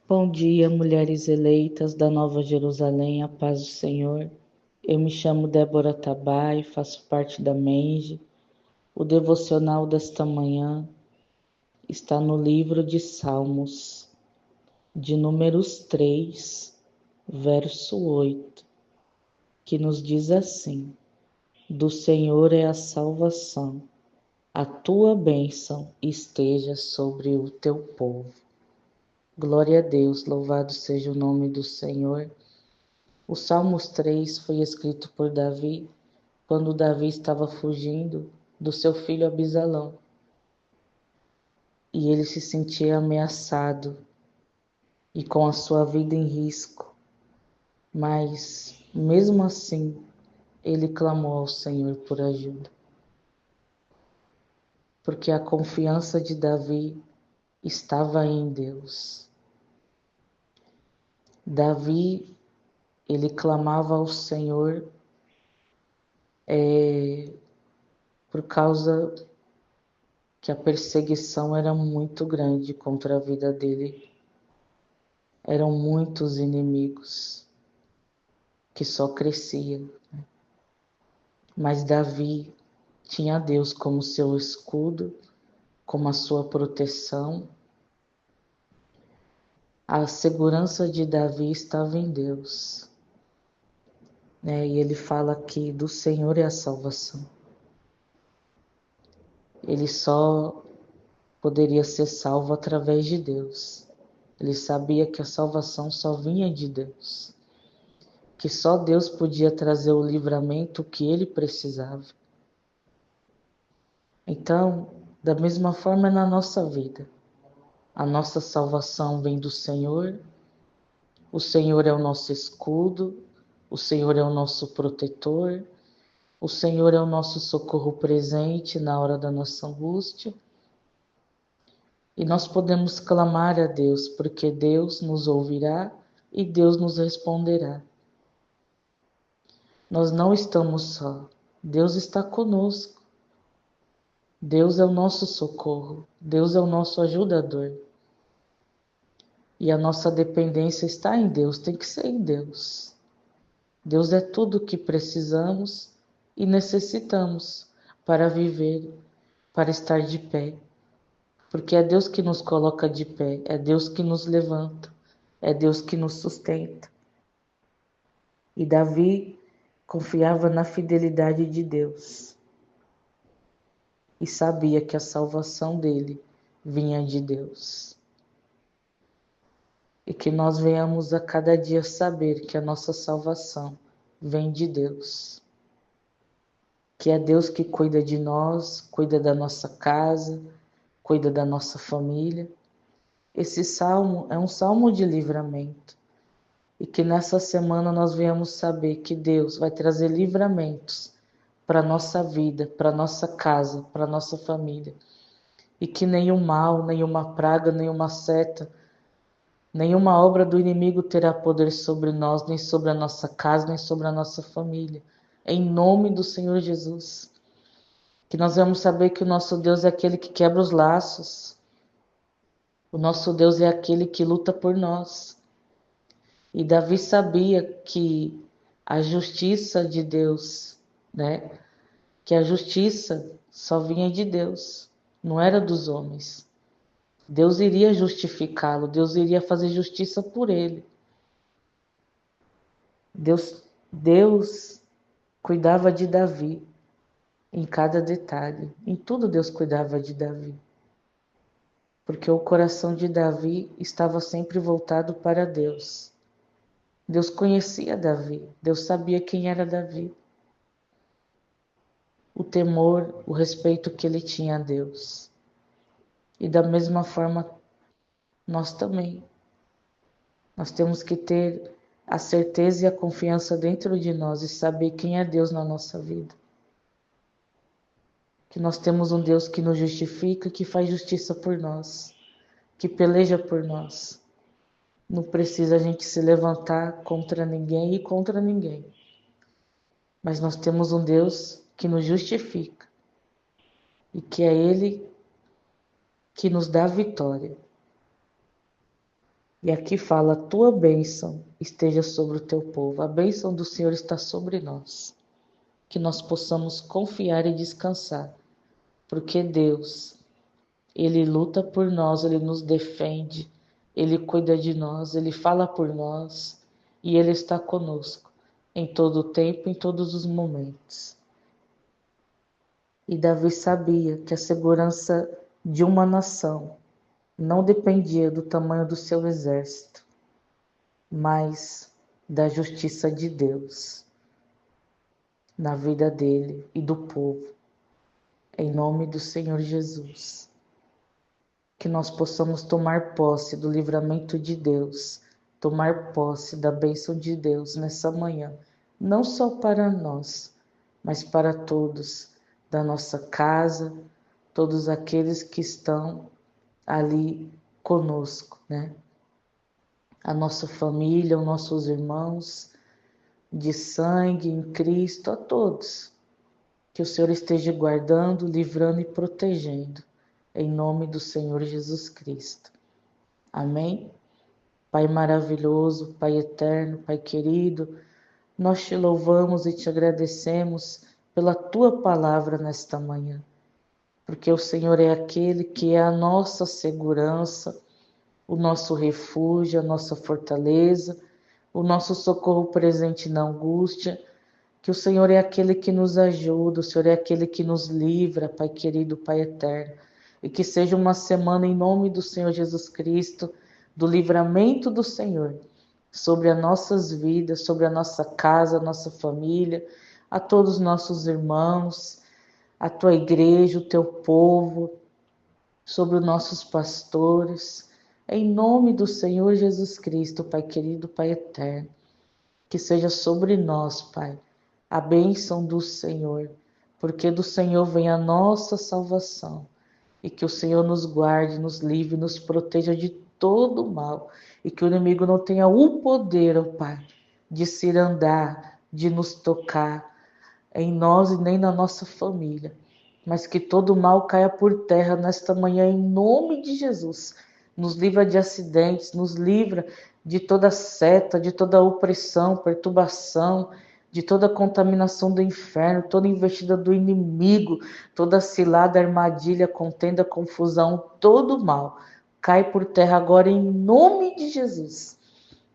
Bom dia, mulheres eleitas da Nova Jerusalém, a paz do Senhor. Eu me chamo Débora Tabai, faço parte da MENGE. O devocional desta manhã está no livro de Salmos, de Números 3, verso 8, que nos diz assim: Do Senhor é a salvação, a tua bênção esteja sobre o teu povo. Glória a Deus, louvado seja o nome do Senhor. O Salmos 3 foi escrito por Davi quando Davi estava fugindo do seu filho Abisalão e ele se sentia ameaçado e com a sua vida em risco, mas mesmo assim ele clamou ao Senhor por ajuda, porque a confiança de Davi estava em Deus. Davi, ele clamava ao Senhor por causa que a perseguição era muito grande contra a vida dele. Eram muitos inimigos que só cresciam. Mas Davi tinha Deus como seu escudo, como a sua proteção. A segurança de Davi estava em Deus, né? E ele fala que do Senhor é a salvação. Ele só poderia ser salvo através de Deus. Ele sabia que a salvação só vinha de Deus, que só Deus podia trazer o livramento que ele precisava. Então, da mesma forma é na nossa vida. A nossa salvação vem do Senhor, o Senhor é o nosso escudo, o Senhor é o nosso protetor, o Senhor é o nosso socorro presente na hora da nossa angústia. E nós podemos clamar a Deus, porque Deus nos ouvirá e Deus nos responderá. Nós não estamos só, Deus está conosco. Deus é o nosso socorro, Deus é o nosso ajudador. E a nossa dependência está em Deus, tem que ser em Deus. Deus é tudo o que precisamos e necessitamos para viver, para estar de pé. Porque é Deus que nos coloca de pé, é Deus que nos levanta, é Deus que nos sustenta. E Davi confiava na fidelidade de Deus e sabia que a salvação dele vinha de Deus. E que nós venhamos a cada dia saber que a nossa salvação vem de Deus. Que é Deus que cuida de nós, cuida da nossa casa, cuida da nossa família. Esse salmo é um salmo de livramento. E que nessa semana nós venhamos saber que Deus vai trazer livramentos para a nossa vida, para a nossa casa, para a nossa família. E que nenhum mal, nenhuma praga, nenhuma seta, nenhuma obra do inimigo terá poder sobre nós, nem sobre a nossa casa, nem sobre a nossa família. Em nome do Senhor Jesus. Que nós vamos saber que o nosso Deus é aquele que quebra os laços. O nosso Deus é aquele que luta por nós. E Davi sabia que a justiça de Deus, né? Que a justiça só vinha de Deus, não era dos homens. Deus iria justificá-lo, Deus iria fazer justiça por ele. Deus cuidava de Davi em cada detalhe, em tudo Deus cuidava de Davi. Porque o coração de Davi estava sempre voltado para Deus. Deus conhecia Davi, Deus sabia quem era Davi. O temor, o respeito que ele tinha a Deus. E da mesma forma, nós também. Nós temos que ter a certeza e a confiança dentro de nós e saber quem é Deus na nossa vida. Que nós temos um Deus que nos justifica, que faz justiça por nós, que peleja por nós. Não precisa a gente se levantar contra ninguém e contra ninguém. Mas nós temos um Deus que nos justifica e que é Ele que nos dá a vitória. E aqui fala: a tua bênção esteja sobre o teu povo. A bênção do Senhor está sobre nós. Que nós possamos confiar e descansar. Porque Deus, Ele luta por nós, Ele nos defende, Ele cuida de nós, Ele fala por nós e Ele está conosco em todo o tempo, em todos os momentos. E Davi sabia que a segurança de uma nação não dependia do tamanho do seu exército, mas da justiça de Deus na vida dele e do povo. Em nome do Senhor Jesus. Que nós possamos tomar posse do livramento de Deus, tomar posse da bênção de Deus nessa manhã, não só para nós, mas para todos da nossa casa, todos aqueles que estão ali conosco, né? A nossa família, os nossos irmãos de sangue em Cristo, a todos. Que o Senhor esteja guardando, livrando e protegendo. Em nome do Senhor Jesus Cristo. Amém? Pai maravilhoso, Pai eterno, Pai querido, nós te louvamos e te agradecemos pela tua palavra nesta manhã, porque o Senhor é aquele que é a nossa segurança, o nosso refúgio, a nossa fortaleza, o nosso socorro presente na angústia, que o Senhor é aquele que nos ajuda, o Senhor é aquele que nos livra, Pai querido, Pai eterno. E que seja uma semana em nome do Senhor Jesus Cristo, do livramento do Senhor, sobre as nossas vidas, sobre a nossa casa, a nossa família, a todos os nossos irmãos, a tua igreja, o teu povo, sobre os nossos pastores, em nome do Senhor Jesus Cristo, Pai querido, Pai eterno. Que seja sobre nós, Pai, a bênção do Senhor, porque do Senhor vem a nossa salvação. E que o Senhor nos guarde, nos livre, nos proteja de todo o mal. E que o inimigo não tenha o poder, ó Pai, de se andar, de nos tocar em nós e nem na nossa família. Mas que todo o mal caia por terra nesta manhã, em nome de Jesus. Nos livra de acidentes, nos livra de toda seta, de toda opressão, perturbação, de toda contaminação do inferno, toda investida do inimigo, toda cilada, armadilha, contenda, confusão, todo mal. Cai por terra agora em nome de Jesus.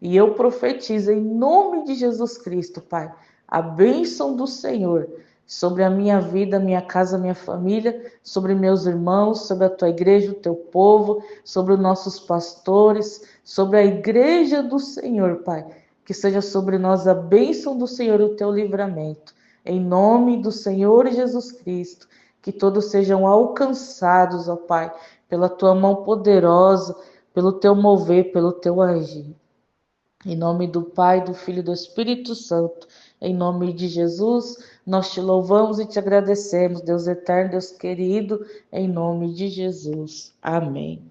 E eu profetizo em nome de Jesus Cristo, Pai, a bênção do Senhor sobre a minha vida, minha casa, minha família, sobre meus irmãos, sobre a tua igreja, o teu povo, sobre os nossos pastores, sobre a igreja do Senhor, Pai. Que seja sobre nós a bênção do Senhor e o teu livramento. Em nome do Senhor Jesus Cristo, que todos sejam alcançados, ó Pai, pela tua mão poderosa, pelo teu mover, pelo teu agir. Em nome do Pai, do Filho e do Espírito Santo, em nome de Jesus, nós te louvamos e te agradecemos, Deus eterno, Deus querido, em nome de Jesus. Amém.